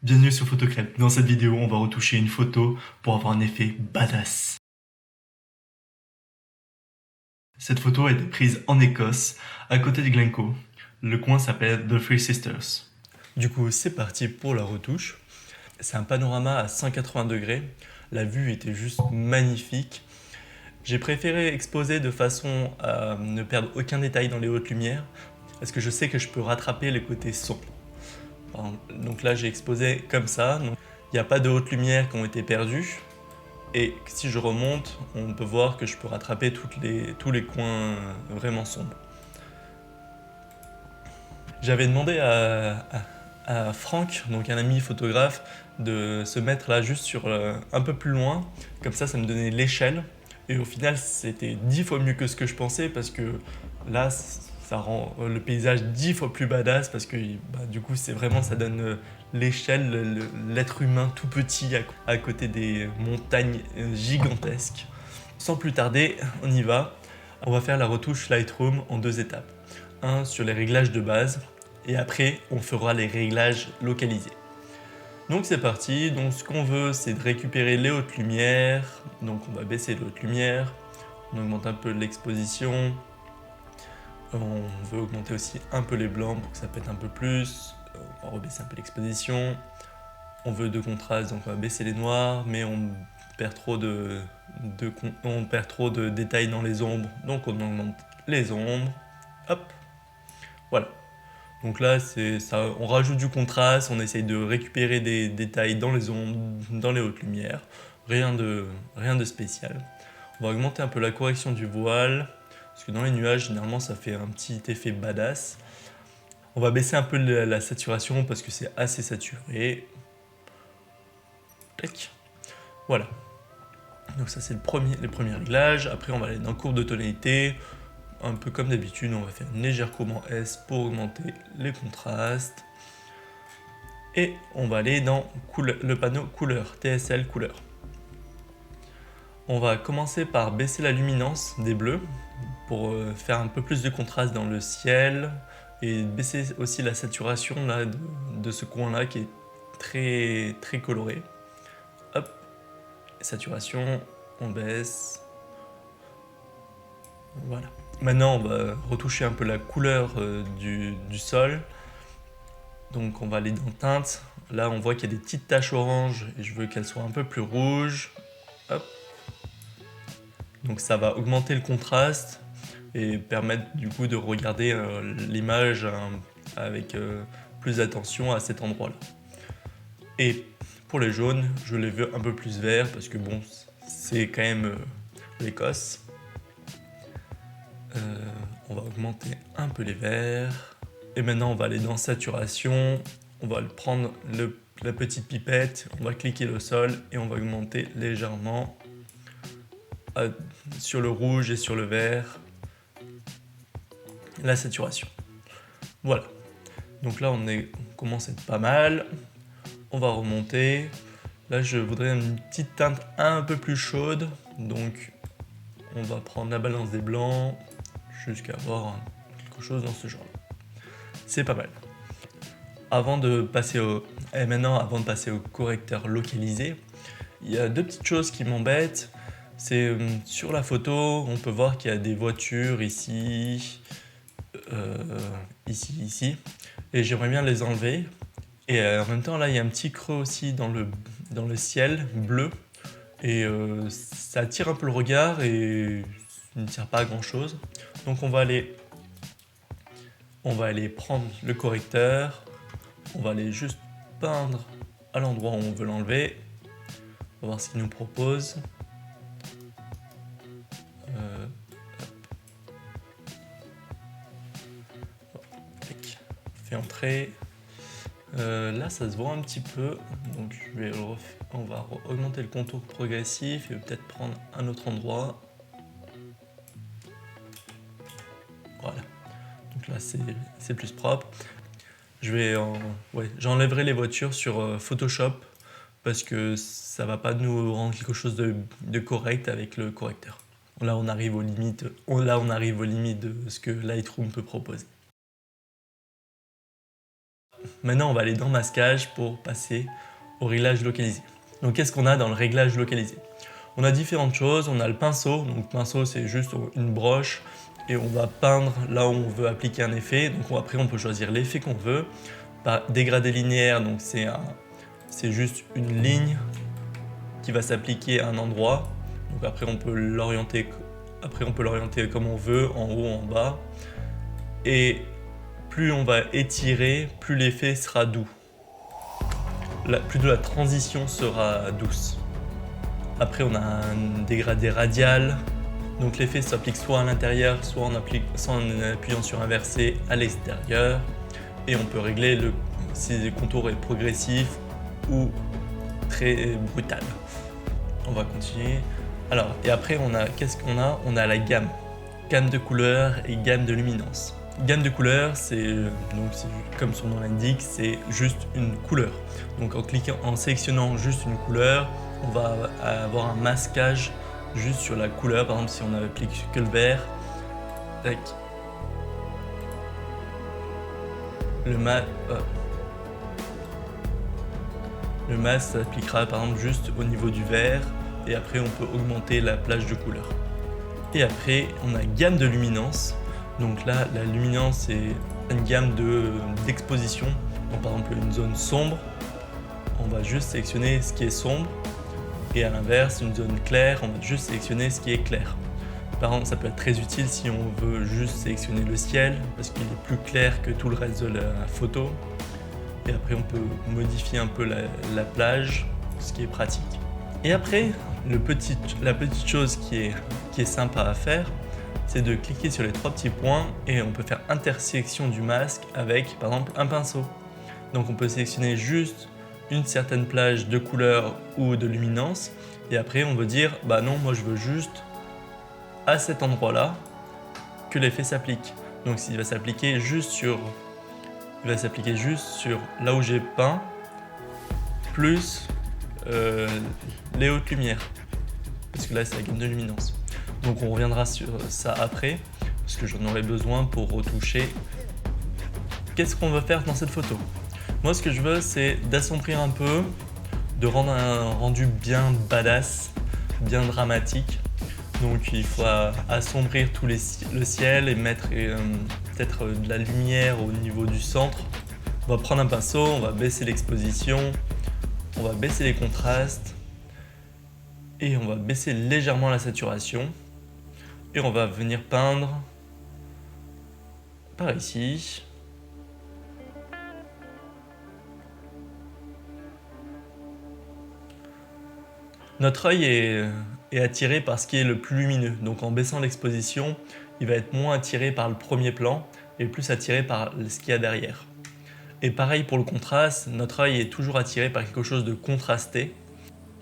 Bienvenue sur Photocrème. Dans cette vidéo, on va retoucher une photo pour avoir un effet badass. Cette photo a été prise en Écosse, à côté de Glencoe. Le coin s'appelle The Three Sisters. Du coup, c'est parti pour la retouche. C'est un panorama à 180 degrés. La vue était juste magnifique. J'ai préféré exposer de façon à ne perdre aucun détail dans les hautes lumières, parce que je sais que je peux rattraper les côtés sombres. Donc là, j'ai exposé comme ça. Il n'y a pas de hautes lumières qui ont été perdues. Et si je remonte, on peut voir que je peux rattraper tous les coins vraiment sombres. J'avais demandé à Franck, donc un ami photographe, de se mettre là juste sur un peu plus loin. Comme ça me donnait l'échelle. Et au final, c'était 10 fois mieux que ce que je pensais parce que là, ça rend le paysage 10 fois plus badass parce que du coup, c'est vraiment, ça donne l'échelle, l'être humain tout petit à côté des montagnes gigantesques. Sans plus tarder, on y va. On va faire la retouche Lightroom en 2 étapes. Un sur les réglages de base et après, on fera les réglages localisés. Donc c'est parti, donc ce qu'on veut c'est de récupérer les hautes lumières, donc on va baisser les hautes lumières, on augmente un peu l'exposition, on veut augmenter aussi un peu les blancs pour que ça pète un peu plus, on va rebaisser un peu l'exposition, on veut de contraste donc on va baisser les noirs mais on perd trop de détails dans les ombres donc on augmente les ombres, hop, voilà. Donc là, on rajoute du contraste, on essaye de récupérer des détails dans les ombres, dans les hautes lumières. Rien de spécial. On va augmenter un peu la correction du voile, parce que dans les nuages, généralement, ça fait un petit effet badass. On va baisser un peu la saturation, parce que c'est assez saturé. Tac. Voilà. Donc ça, c'est les premiers réglages. Après, on va aller dans courbe de tonalité. Un peu comme d'habitude, on va faire une légère courbe en S pour augmenter les contrastes. Et on va aller dans le panneau couleur, TSL couleur. On va commencer par baisser la luminance des bleus pour faire un peu plus de contraste dans le ciel et baisser aussi la saturation là, de ce coin-là qui est très coloré. Hop, saturation, on baisse. Voilà. Maintenant, on va retoucher un peu la couleur du sol. Donc on va aller dans teinte. Là, on voit qu'il y a des petites taches oranges et je veux qu'elles soient un peu plus rouges. Hop. Donc ça va augmenter le contraste et permettre du coup de regarder l'image avec plus d'attention à cet endroit-là. Et pour les jaunes, je les veux un peu plus verts parce que bon, c'est quand même l'Écosse. On va augmenter un peu les verts. Et maintenant, on va aller dans saturation. On va prendre la petite pipette, on va cliquer le sol et on va augmenter légèrement sur le rouge et sur le vert la saturation. Voilà. Donc là, on commence à être pas mal. On va remonter. Là, je voudrais une petite teinte un peu plus chaude. Donc, on va prendre la balance des blancs jusqu'à avoir quelque chose dans ce genre. C'est pas mal. Avant de passer au correcteur localisé, il y a deux petites choses qui m'embêtent. C'est sur la photo, on peut voir qu'il y a des voitures ici, ici, et j'aimerais bien les enlever. Et en même temps, là, il y a un petit creux aussi dans le ciel bleu, et ça attire un peu le regard et ça ne sert pas à grand chose. Donc on va aller prendre le correcteur, on va aller juste peindre à l'endroit où on veut l'enlever. On va voir ce qu'il nous propose. Fait entrer. Là, ça se voit un petit peu. Donc, on va augmenter le contour progressif et peut-être prendre un autre endroit. Voilà. Donc là, c'est plus propre. J'enlèverai les voitures sur Photoshop parce que ça va pas nous rendre quelque chose de correct avec le correcteur. Là, on arrive aux limites de ce que Lightroom peut proposer. Maintenant, on va aller dans masquage pour passer au réglage localisé. Donc, qu'est-ce qu'on a dans le réglage localisé? On a différentes choses. On a le pinceau. Donc, pinceau, c'est juste une broche et on va peindre là où on veut appliquer un effet. Donc, après, on peut choisir l'effet qu'on veut. Par dégradé linéaire, donc c'est juste une ligne qui va s'appliquer à un endroit. Donc, après, on peut l'orienter comme on veut, en haut, en bas. Et plus on va étirer, plus l'effet sera doux. Plus de la transition sera douce. Après, on a un dégradé radial. Donc l'effet s'applique soit à l'intérieur, soit en appuyant sur inversé à l'extérieur. Et on peut régler si le contour est progressif ou très brutal. On va continuer. Alors, et après, qu'est-ce qu'on a? On a la gamme. Gamme de couleurs et gamme de luminance. Gamme de couleurs, comme son nom l'indique, c'est juste une couleur. Donc en sélectionnant juste une couleur, on va avoir un masquage juste sur la couleur. Par exemple, si on applique que le vert, tac. Le masque s'appliquera par exemple juste au niveau du vert et après on peut augmenter la plage de couleurs. Et après, on a gamme de luminance. Donc là, la luminance, c'est une gamme d'exposition. Donc par exemple, une zone sombre, on va juste sélectionner ce qui est sombre. Et à l'inverse, une zone claire, on va juste sélectionner ce qui est clair. Par exemple, ça peut être très utile si on veut juste sélectionner le ciel, parce qu'il est plus clair que tout le reste de la photo. Et après, on peut modifier un peu la plage, ce qui est pratique. Et après, la petite chose qui est sympa à faire, c'est de cliquer sur les 3 petits points et on peut faire intersection du masque avec, par exemple, un pinceau. Donc on peut sélectionner juste une certaine plage de couleur ou de luminance et après on veut dire, bah non, moi je veux juste à cet endroit-là que l'effet s'applique. Donc il va s'appliquer juste sur là où j'ai peint, plus les hautes lumières, parce que là c'est la gamme de luminance. Donc on reviendra sur ça après, parce que j'en aurai besoin pour retoucher. Qu'est-ce qu'on veut faire dans cette photo? Moi ce que je veux, c'est d'assombrir un peu, de rendre un rendu bien badass, bien dramatique. Donc il faut assombrir tout le ciel et mettre peut-être de la lumière au niveau du centre. On va prendre un pinceau, on va baisser l'exposition, on va baisser les contrastes et on va baisser légèrement la saturation. Et on va venir peindre par ici. Notre œil est attiré par ce qui est le plus lumineux. Donc en baissant l'exposition, il va être moins attiré par le premier plan et plus attiré par ce qu'il y a derrière. Et pareil pour le contraste, notre œil est toujours attiré par quelque chose de contrasté.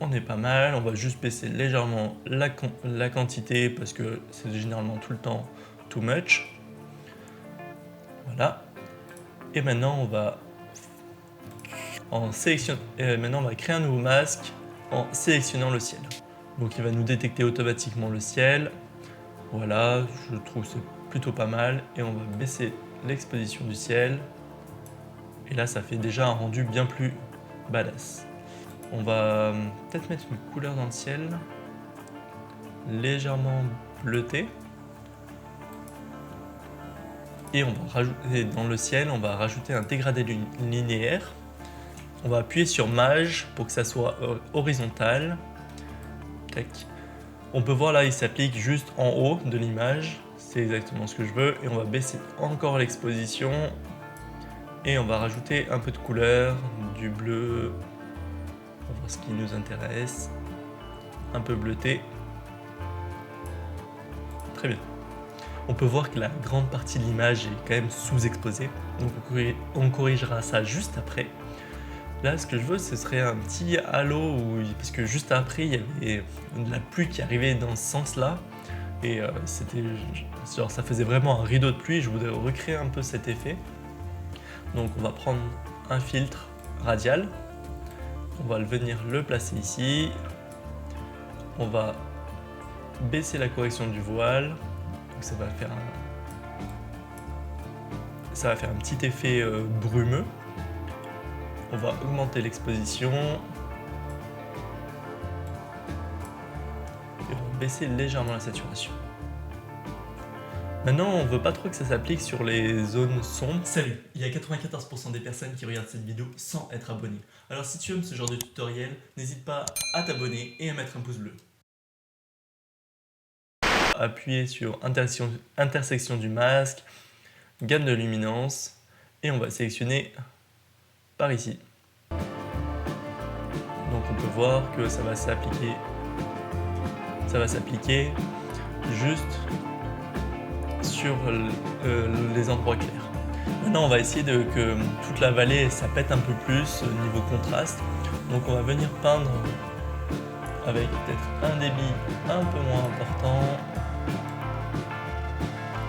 On est pas mal, on va juste baisser légèrement la quantité parce que c'est généralement tout le temps too much. Voilà. Et maintenant on va créer un nouveau masque en sélectionnant le ciel. Donc il va nous détecter automatiquement le ciel. Voilà, je trouve que c'est plutôt pas mal. Et on va baisser l'exposition du ciel. Et là ça fait déjà un rendu bien plus badass. On va peut-être mettre une couleur dans le ciel, légèrement bleutée. Et on va rajouter dans le ciel, on va rajouter un dégradé linéaire. On va appuyer sur Maj pour que ça soit horizontal. Tac. On peut voir là, il s'applique juste en haut de l'image. C'est exactement ce que je veux. Et on va baisser encore l'exposition. Et on va rajouter un peu de couleur, du bleu. On va voir ce qui nous intéresse. Un peu bleuté. Très bien. On peut voir que la grande partie de l'image est quand même sous-exposée. Donc on corrigera ça juste après. Là, ce que je veux, ce serait un petit halo, parce que juste après, il y avait de la pluie qui arrivait dans ce sens-là. Et ça faisait vraiment un rideau de pluie. Je voudrais recréer un peu cet effet. Donc on va prendre un filtre radial. On va venir le placer ici. On va baisser la correction du voile. Donc ça va faire un petit effet brumeux. on va augmenter l'exposition. Et on va baisser légèrement la saturation. Maintenant, on veut pas trop que ça s'applique sur les zones sombres. Salut, il y a 94% des personnes qui regardent cette vidéo sans être abonnées. Alors si tu aimes ce genre de tutoriel, n'hésite pas à t'abonner et à mettre un pouce bleu. Appuyer sur intersection du masque, gamme de luminance, et on va sélectionner par ici. Donc on peut voir que ça va s'appliquer juste sur les endroits clairs. Maintenant on va essayer que toute la vallée ça pète un peu plus niveau contraste. Donc on va venir peindre avec peut-être un débit un peu moins important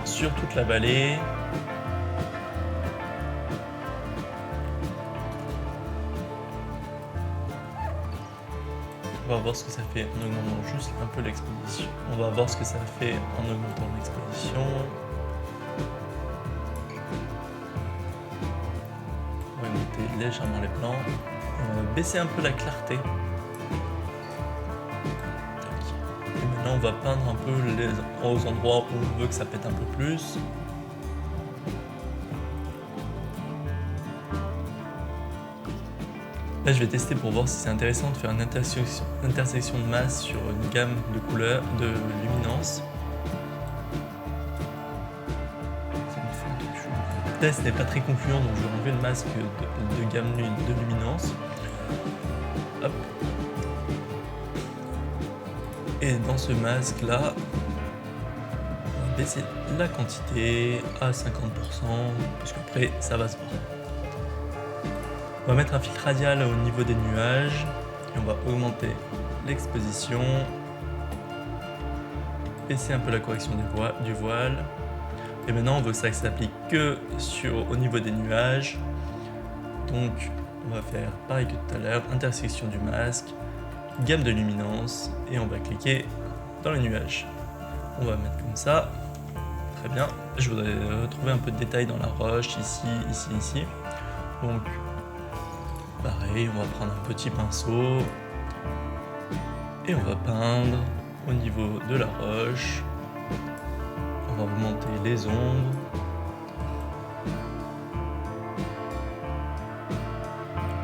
sur toute la vallée. On va voir ce que ça fait en augmentant juste un peu l'exposition. On va voir ce que ça fait en augmentant l'exposition. On va augmenter légèrement les plans. On va baisser un peu la clarté. Et maintenant on va peindre un peu aux endroits où on veut que ça pète un peu plus. Là, je vais tester pour voir si c'est intéressant de faire une intersection de masse sur une gamme de couleurs, de luminance. Le test n'est pas très concluant, donc je vais enlever le masque de gamme de luminance. Hop. Et dans ce masque là, on va baisser la quantité à 50%, parce qu'après ça va se voir. On va mettre un filtre radial au niveau des nuages et on va augmenter l'exposition, baisser un peu la correction du voile. Et maintenant on veut que ça s'applique que au niveau des nuages. Donc on va faire pareil que tout à l'heure, intersection du masque, gamme de luminance et on va cliquer dans les nuages. On va mettre comme ça, très bien. Je voudrais retrouver un peu de détails dans la roche, ici. Donc pareil, on va prendre un petit pinceau et on va peindre au niveau de la roche. On va augmenter les ombres.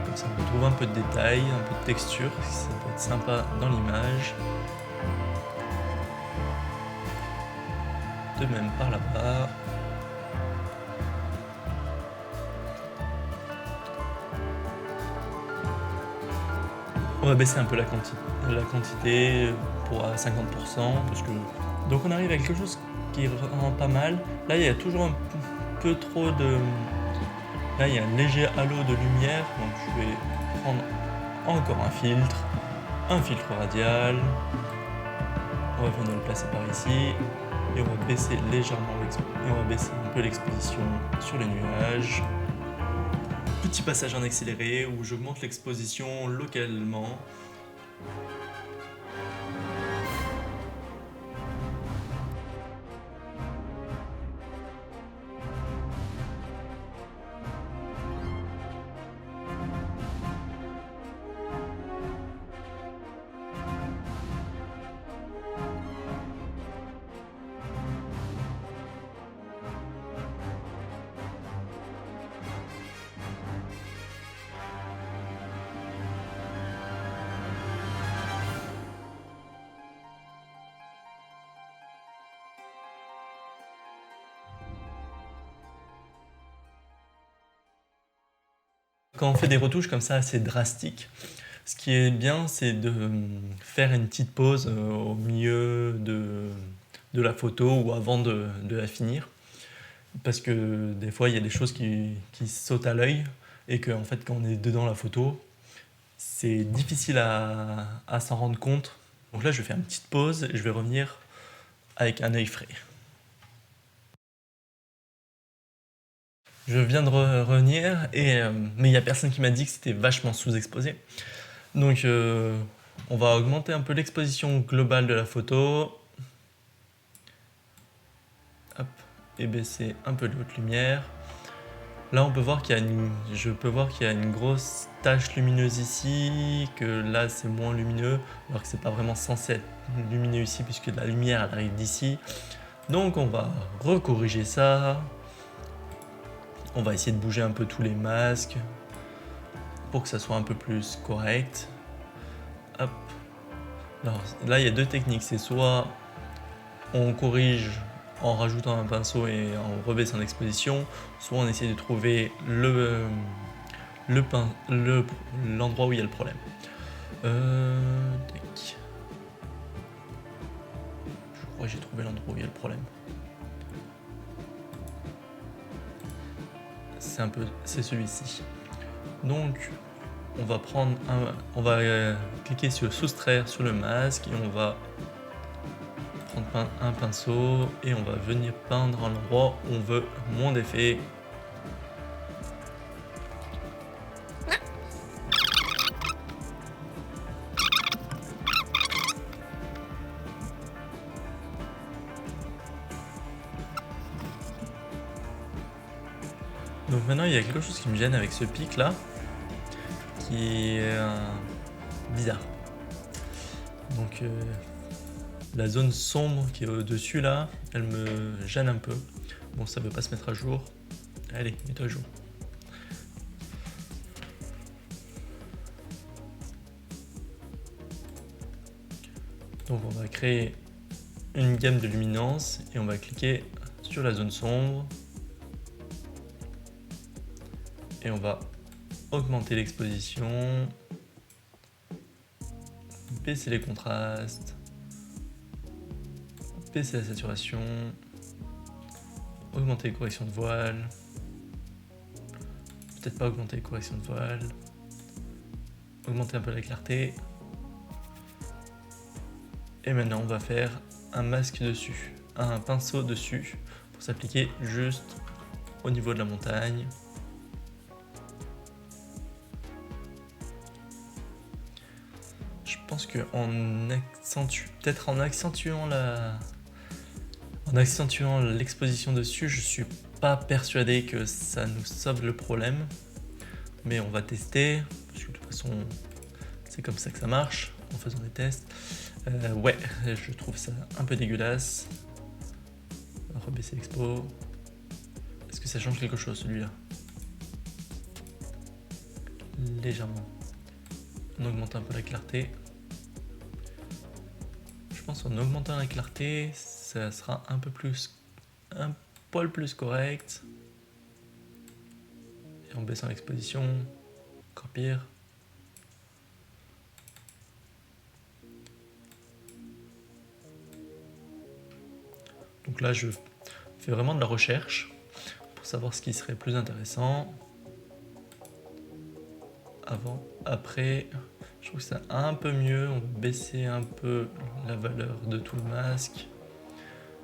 Comme ça, on retrouve un peu de détails, un peu de texture, ça peut être sympa dans l'image. De même par là-bas. On va baisser un peu la quantité pour à 50%, parce que donc on arrive à quelque chose qui rend pas mal. Là il y a toujours un peu trop de... Là il y a un léger halo de lumière, donc je vais prendre encore un filtre radial. On va venir le placer par ici et on va baisser légèrement un peu l'exposition sur les nuages. Petit passage en accéléré où j'augmente l'exposition localement. Quand on fait des retouches comme ça assez drastiques, ce qui est bien, c'est de faire une petite pause au milieu de la photo ou avant de la finir. Parce que des fois, il y a des choses qui sautent à l'œil et que en fait, quand on est dedans la photo, c'est difficile à s'en rendre compte. Donc là, je vais faire une petite pause et je vais revenir avec un œil frais. Je viens de revenir, mais il n'y a personne qui m'a dit que c'était vachement sous-exposé. Donc on va augmenter un peu l'exposition globale de la photo. Hop, et baisser un peu de haute lumière. Là, on peut voir je peux voir qu'il y a une grosse tache lumineuse ici, que là c'est moins lumineux, alors que c'est pas vraiment censé être lumineux ici puisque la lumière elle arrive d'ici. Donc on va recorriger ça. On va essayer de bouger un peu tous les masques pour que ça soit un peu plus correct. Hop. Alors là il y a deux techniques, c'est soit on corrige en rajoutant un pinceau et en rebaissant l'exposition, soit on essaie de trouver l'endroit où il y a le problème. Tac. Je crois que j'ai trouvé l'endroit où il y a le problème. C'est celui-ci. Donc on va cliquer sur soustraire sur le masque et on va prendre un pinceau et on va venir peindre à l'endroit où on veut moins d'effet. Donc maintenant il y a quelque chose qui me gêne avec ce pic là, qui est bizarre. Donc la zone sombre qui est au-dessus là, elle me gêne un peu. Bon, ça veut pas se mettre à jour. Allez, mets-toi à jour. Donc on va créer une gamme de luminance et on va cliquer sur la zone sombre. Et on va augmenter l'exposition, baisser les contrastes, baisser la saturation, augmenter les corrections de voile, peut-être pas augmenter les corrections de voile, augmenter un peu la clarté. Et maintenant on va faire un masque dessus, un pinceau dessus pour s'appliquer juste au niveau de la montagne. Je pense que peut-être en accentuant l'exposition dessus, je suis pas persuadé que ça nous sauve le problème, mais on va tester parce que de toute façon c'est comme ça que ça marche en faisant des tests. Ouais, je trouve ça un peu dégueulasse. Rebaisser l'expo. Est-ce que ça change quelque chose celui-là? Légèrement. On augmente un peu la clarté. Je pense qu'en augmentant la clarté, ça sera un poil plus correct. Et en baissant l'exposition, encore pire. Donc là, je fais vraiment de la recherche pour savoir ce qui serait plus intéressant. Avant, après, je trouve que c'est un peu mieux. On va baisser un peu la valeur de tout le masque.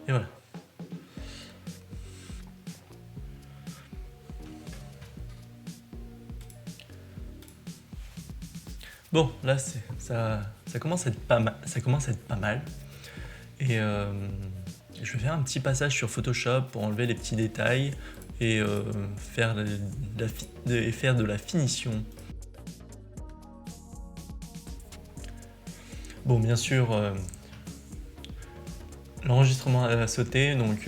Et voilà. Bon, là, ça commence à être pas mal. Ça commence à être pas mal. Et je vais faire un petit passage sur Photoshop pour enlever les petits détails et faire de la finition. Bon, bien sûr, l'enregistrement a sauté, donc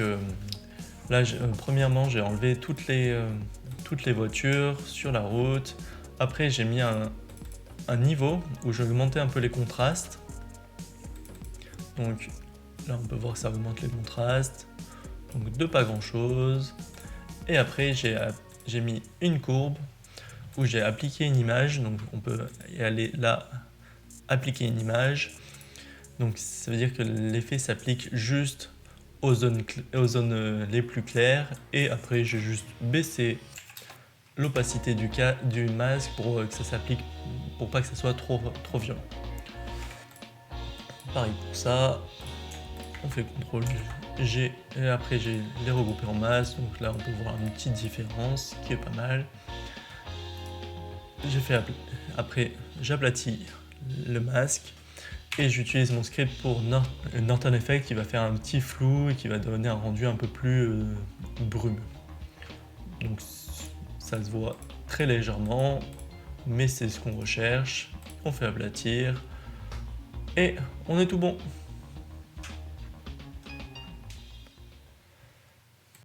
là, premièrement, j'ai enlevé toutes les voitures sur la route. Après, j'ai mis un niveau où j'ai augmenté un peu les contrastes. Donc là, on peut voir que ça augmente les contrastes. Donc de pas grand chose. Et après, j'ai mis une courbe où j'ai appliqué une image. Donc on peut y aller là, appliquer une image. Donc ça veut dire que l'effet s'applique juste aux zones les plus claires. Et après, j'ai juste baissé l'opacité du masque pour que ça s'applique, pour pas que ça soit trop violent. Pareil pour ça, on fait CTRL-G et après j'ai les regroupés en masse, donc là on peut voir une petite différence qui est pas mal. Après j'aplatis le masque et j'utilise mon script pour Norton Effect qui va faire un petit flou et qui va donner un rendu un peu plus brumeux. Donc ça se voit très légèrement, mais c'est ce qu'on recherche. On fait aplatir et on est tout bon.